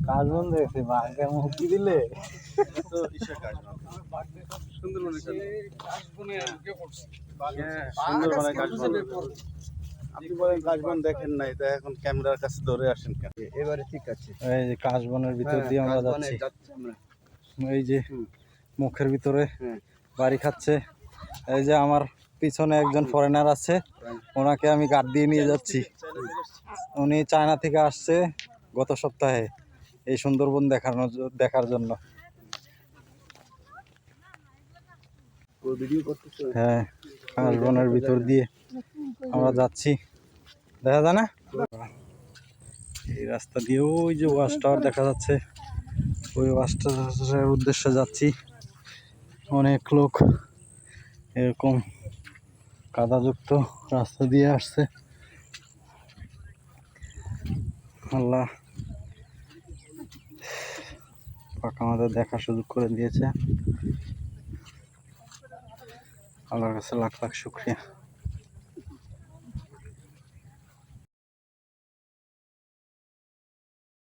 কাজ বন্ধ হয়েছে, বাঘের মুক্তি দিলে আপনি বলেন কাশবন দেখেন নাই, তা এখন ক্যামেরার কাছে ধরে আসেন কেন? এবারে ঠিক আছে। এই যে কাশবনের ভিতর দিয়ে আমরা যাচ্ছি। এই যে মুখের ভিতরে বাড়ি খাচ্ছে। এই যে আমার পিছনে একজন ফরেনার আছে, ওনাকে আমি গার্ড দিয়ে নিয়ে যাচ্ছি। উনি চায়না থেকে আসছে গত সপ্তাহে এই সুন্দরবন দেখার জন্য। হ্যাঁ, কাশবনের ভিতর দিয়ে আমরা যাচ্ছি, দেখা যায় না? এই রাস্তা দিয়ে ওই যে ওয়াচ টাওয়ার দেখা যাচ্ছে, ওই ওয়াচ টাওয়ারের উদ্দেশ্যে যাচ্ছি। অনেক লোক এরকম কাদাযুক্ত রাস্তা দিয়ে আসছে। আল্লাহ পাক আমাদের দেখার সুযোগ করে দিয়েছে, আল্লাহর কাছে লাখ লাখ শুকরিয়া।